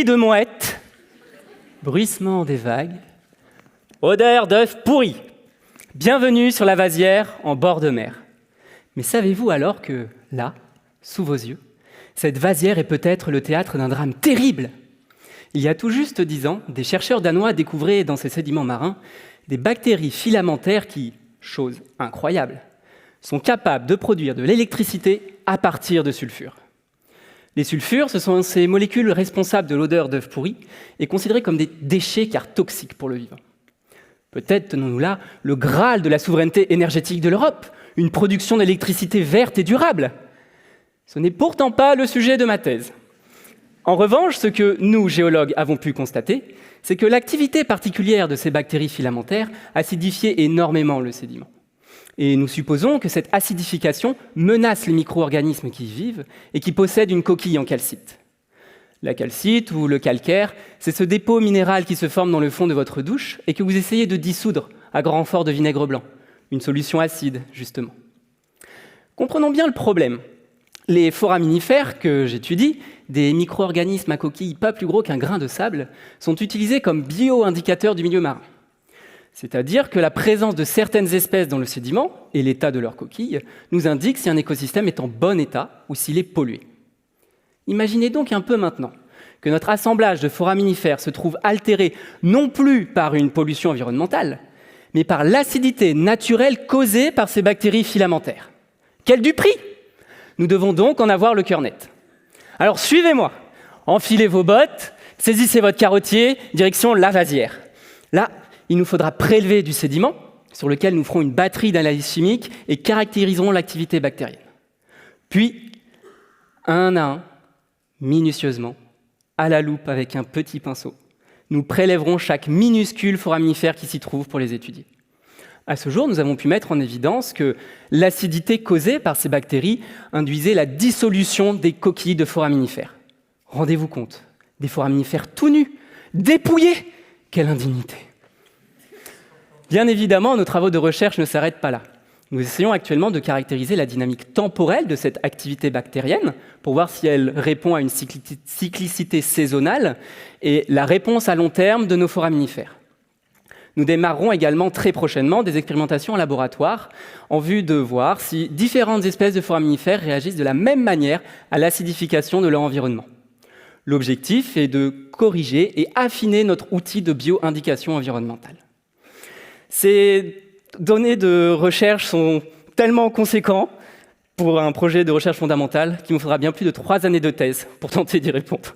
de mouettes, bruissement des vagues, odeur d'œufs pourris. Bienvenue sur la vasière en bord de mer. Mais savez-vous alors que, là, sous vos yeux, cette vasière est peut-être le théâtre d'un drame terrible? Il y a tout juste 10 ans, des chercheurs danois découvraient dans ces sédiments marins des bactéries filamentaires qui, chose incroyable, sont capables de produire de l'électricité à partir de sulfure. Les sulfures, ce sont ces molécules responsables de l'odeur d'œufs pourris et considérées comme des déchets car toxiques pour le vivant. Peut-être tenons-nous là le Graal de la souveraineté énergétique de l'Europe, une production d'électricité verte et durable. Ce n'est pourtant pas le sujet de ma thèse. En revanche, ce que nous, géologues, avons pu constater, c'est que l'activité particulière de ces bactéries filamentaires acidifiait énormément le sédiment. Et nous supposons que cette acidification menace les micro-organismes qui y vivent et qui possèdent une coquille en calcite. La calcite ou le calcaire, c'est ce dépôt minéral qui se forme dans le fond de votre douche et que vous essayez de dissoudre à grand renfort de vinaigre blanc, une solution acide, justement. Comprenons bien le problème. Les foraminifères que j'étudie, des micro-organismes à coquille pas plus gros qu'un grain de sable, sont utilisés comme bio-indicateurs du milieu marin. C'est-à-dire que la présence de certaines espèces dans le sédiment et l'état de leur coquille nous indique si un écosystème est en bon état ou s'il est pollué. Imaginez donc un peu maintenant que notre assemblage de foraminifères se trouve altéré non plus par une pollution environnementale, mais par l'acidité naturelle causée par ces bactéries filamentaires. Quel du prix! Nous devons donc en avoir le cœur net. Alors suivez-moi, enfilez vos bottes, saisissez votre carottier, direction la vasière. Là, il nous faudra prélever du sédiment, sur lequel nous ferons une batterie d'analyse chimique et caractériserons l'activité bactérienne. Puis, un à un, minutieusement, à la loupe avec un petit pinceau, nous prélèverons chaque minuscule foraminifère qui s'y trouve pour les étudier. À ce jour, nous avons pu mettre en évidence que l'acidité causée par ces bactéries induisait la dissolution des coquilles de foraminifères. Rendez-vous compte, des foraminifères tout nus, dépouillés! Quelle indignité! Bien évidemment, nos travaux de recherche ne s'arrêtent pas là. Nous essayons actuellement de caractériser la dynamique temporelle de cette activité bactérienne pour voir si elle répond à une cyclicité saisonnale et la réponse à long terme de nos foraminifères. Nous démarrerons également très prochainement des expérimentations en laboratoire en vue de voir si différentes espèces de foraminifères réagissent de la même manière à l'acidification de leur environnement. L'objectif est de corriger et affiner notre outil de bioindication environnementale. Ces données de recherche sont tellement conséquentes pour un projet de recherche fondamentale qu'il nous faudra bien plus de 3 années de thèse pour tenter d'y répondre.